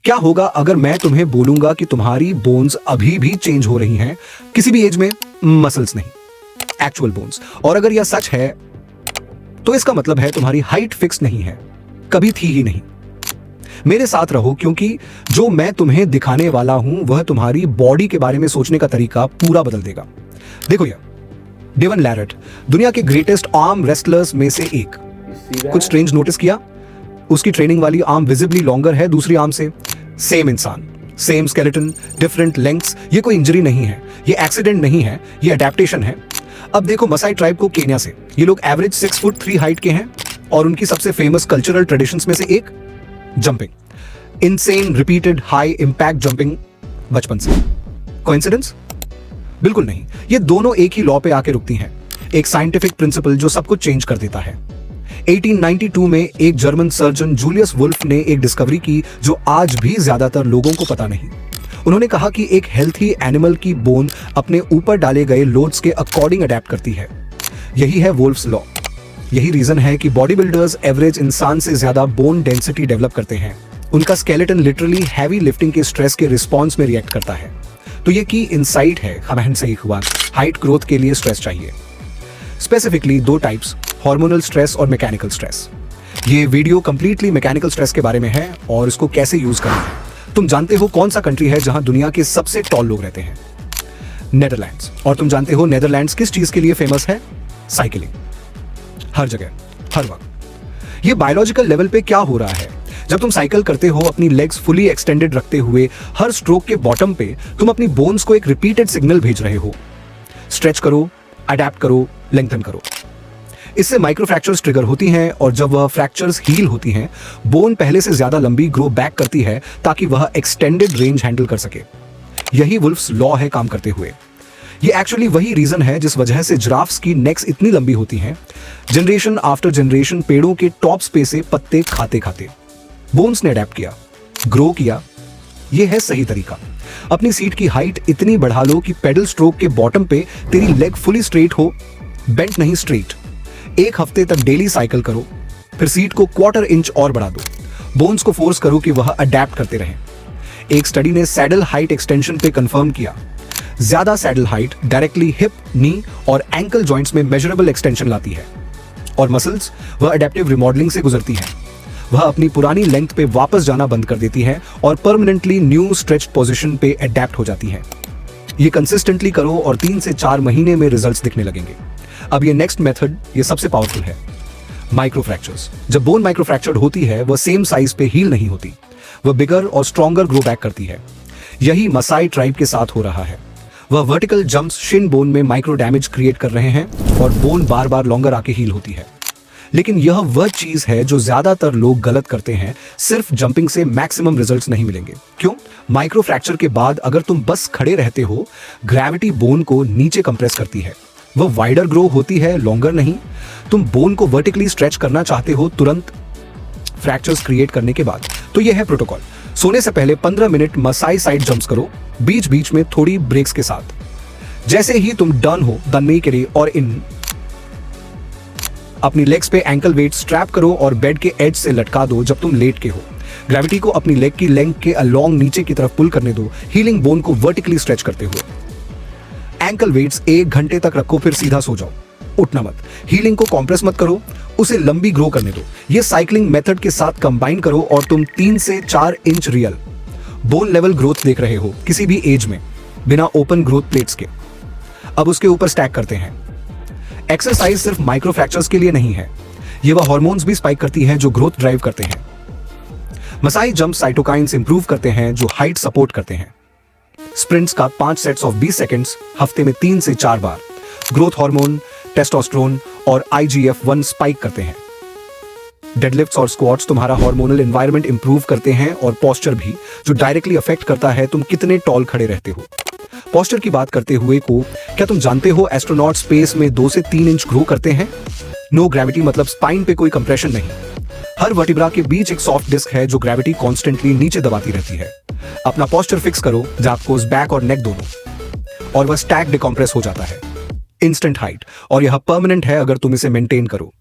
क्या होगा अगर मैं तुम्हें बोलूंगा कि तुम्हारी बोन्स अभी भी चेंज हो रही हैं, किसी भी एज में, मसल्स नहीं, एक्चुअल बोन्स। और अगर यह सच है तो इसका मतलब है तुम्हारी हाइट फिक्स नहीं है, कभी थी ही नहीं। मेरे साथ रहो, क्योंकि जो मैं तुम्हें दिखाने वाला हूं वह तुम्हारी बॉडी के बारे में सोचने का तरीका पूरा बदल देगा। देखो यार, डेवन लैरेट दुनिया के ग्रेटेस्ट आर्म रेसलर्स में से एक। कुछ स्ट्रेंज नोटिस किया? उसकी ट्रेनिंग वाली आर्म विजिबली लॉन्गर है दूसरी आर्म से। सेम इंसान, सेम स्केलेटन, डिफरेंट लेंथ्स। ये कोई इंजरी नहीं है, ये एक्सीडेंट नहीं है, ये अडेप्टेशन है। अब देखो मसाई ट्राइब को केन्या से। ये लोग एवरेज 6'3" हाइट के हैं और उनकी सबसे फेमस कल्चरल ट्रेडिशंस में से एक jumping. Insane repeated high impact jumping बचपन से। कोइंसिडेंस? बिल्कुल नहीं। ये दोनों एक ही लॉ पे आके रुकती हैं, एक साइंटिफिक प्रिंसिपल जो सब कुछ चेंज कर देता है। 1892 में एक जर्मन सर्जन जूलियस वुल्फ ने एक डिस्कवरी की जो आज भी ज्यादातर लोगों को पता नहीं। उन्होंने कहा कि एक हेल्थी एनिमल की बोन अपने ऊपर डाले गए लोड्स के अकॉर्डिंग अडेप्ट करती है। यही है वुल्फ्स लॉ। यही रीजन है कि बॉडी बिल्डर्स एवरेज इंसान से ज्यादा बोन डेंसिटी डेवलप करते हैं। उनका स्केलेटन लिटरली हैवी लिफ्टिंग के स्ट्रेस के रिस्पॉन्स में रिएक्ट करता है। तो ये की इनसाइट है हमें सही हुआ, हाइट ग्रोथ के लिए स्ट्रेस चाहिए। स्पेसिफिकली दो टाइप्स, हार्मोनल स्ट्रेस और मैकेनिकल स्ट्रेस। ये वीडियो कंप्लीटली मैकेनिकल स्ट्रेस के बारे में है और इसको कैसे यूज करना है। तुम जानते हो कौन सा कंट्री है जहां दुनिया के सबसे टॉल लोग रहते हैं? नेदरलैंड्स। और तुम जानते हो नेदरलैंड्स किस चीज के लिए फेमस है? साइकिलिंग। हर जगह, हर वक्त। ये बायोलॉजिकल लेवल पे क्या हो रहा है? जब तुम साइकिल करते हो अपनी लेग्स फुली एक्सटेंडेड रखते हुए, हर स्ट्रोक के बॉटम पे तुम अपनी बोन्स को एक रिपीटेड सिग्नल भेज रहे हो, स्ट्रेच करो, अडेप्ट करो, लेंथन करो। इससे माइक्रो फ्रैक्चर्स ट्रिगर होती हैं और जब वह फ्रैक्चर्स हील होती हैं, बोन पहले से ज्यादा लंबी ग्रो बैक करती है ताकि वह एक्सटेंडेड रेंज हैंडल कर सके। यही वुल्फ्स लॉ है काम करते हुए। ये एक्चुअली वही रीजन है जिस वजह से जिराफ्स की नेक्स इतनी लंबी होती हैं। जनरेशन आफ्टर जनरेशन पेड़ों के टॉप्स पे से पत्ते खाते खाते बोन्स ने अडेप्ट किया, ग्रो किया। यह है सही तरीका। अपनी सीट की हाइट इतनी बढ़ा लो कि पेडल स्ट्रोक के बॉटम पे तेरी लेग फुली स्ट्रेट हो, बेंट नहीं स्ट्रेट। 1 हफ्ते तक डेली साइकिल करो, फिर सीट को 1/4 इंच और बढ़ा दो। बोन्स को फोर्स करो कि वह अडेप्ट करते रहें। एक स्टडी ने सैडल हाइट एक्सटेंशन पे कंफर्म किया, ज्यादा सैडल हाइट डायरेक्टली हिप, नी और एंकल जॉइंट्स में मेजरेबल एक्सटेंशन लाती है। और मसल्स, वह अडेप्टिव रिमॉडलिंग से गुजरती हैं। वह अपनी पुरानी लेंथ पे वापस जाना बंद कर देती है और परमानेंटली न्यू स्ट्रेच्ड पोजीशन पे अडेप्ट हो जाती है। ये कंसिस्टेंटली करो और 3 से 4 महीने में रिजल्ट्स दिखने लगेंगे। अब ये नेक्स्ट मेथड, ये सबसे पावरफुल है, माइक्रो फ्रैक्चर्स। जब बोन माइक्रो फ्रैक्चर्ड होती है, वह सेम साइज पे हील नहीं होती, वह बिगर और स्ट्रॉन्गर ग्रो बैक करती है। यही मसाई ट्राइब के साथ हो रहा है। वह वर्टिकल जंप्स शिन बोन में माइक्रो डैमेज क्रिएट कर रहे हैं और बोन बार बार लॉन्गर आके हील होती है। लेकिन यह वह चीज है जो ज्यादातर लोग गलत करते हैं। सिर्फ जंपिंग से मैक्सिमम रिजल्ट्स नहीं मिलेंगे। क्यों? माइक्रो फ्रैक्चर के बाद अगर तुम बस खड़े रहते हो, ग्रेविटी बोन को नीचे कंप्रेस करती है। वह वाइडर ग्रो होती है, लॉन्गर नहीं। तुम बोन को वर्टिकली स्ट्रेच करना चाहते हो तुरंत फ्रैक्चर्स क्रिएट करने के बाद। तो यह है प्रोटोकॉल। सोने से पहले 15 मिनट मसाई साइड जंप्स करो, बीच बीच में थोड़ी ब्रेक्स के साथ। जैसे ही तुम डन हो, द नेकेरे और इन, अपनी लेग्स पे एंकल वेट स्ट्रैप करो और बेड के एज से लटका दो जब तुम लेट के हो। ग्रेविटी को अपनी लेग की लेंथ के अलोंग नीचे की तरफ पुल करने दो, हीलिंग बोन को वर्टिकली स्ट्रेच करते हुए। एंकल वेट्स 1 घंटे तक रखो, फिर सीधा सो जाओ, उठना मत। हीलिंग को कॉम्प्रेस मत करो, उसे लंबी ग्रो करने दो। ये साइकिलिंग मेथड के साथ कंबाइन करो और तुम 3 से 4 inch real bone level growth देख रहे हो किसी भी एज में, बिना ओपन ग्रोथ प्लेट्स के। अब उसके ऊपर स्टैक करते हैं। एक्सरसाइज सिर्फ माइक्रो फ्रैक्चर्स के लिए नहीं है, ये वह हार्मोन्स भी स्पाइक करती है जो ग्रोथ ड्राइव करते हैं। मसाई जंप साइटोकाइंस इंप्रूव करते हैं जो हाइट सपोर्ट करते हैं। स्प्रिंट्स का 5 सेट्स ऑफ 20 सेकंड्स, हफ्ते में 3 से 4 बार, ग्रोथ हार्मोन, टेस्टोस्टेरोन और IGF-1 स्पाइक करते हैं। डेडलिफ्ट्स और स्क्वाट्स तुम्हारा हार्मोनल एनवायरनमेंट इंप्रूव करते हैं और पोस्चर भी, जो डायरेक्टली अफेक्ट करता है तुम कितने टॉल खड़े रहते हो। पोस्चर की बात करते हुए को, क्या तुम जानते हो एस्ट्रोनॉट स्पेस में 2 से 3 इंच ग्रो करते हैं? नो ग्रेविटी मतलब स्पाइन पे कोई कंप्रेशन नहीं। हर वर्टिब्रा के बीच एक सॉफ्ट डिस्क है जो ग्रेविटी कॉन्स्टेंटली नीचे दबाती रहती है। अपना पोस्चर फिक्स करो, जापकोस बैक और नेक दोनों, और वह स्टैक डिकम्प्रेस हो जाता है। इंस्टेंट हाइट, और यह परमानेंट है अगर तुम इसे मेंटेन करो।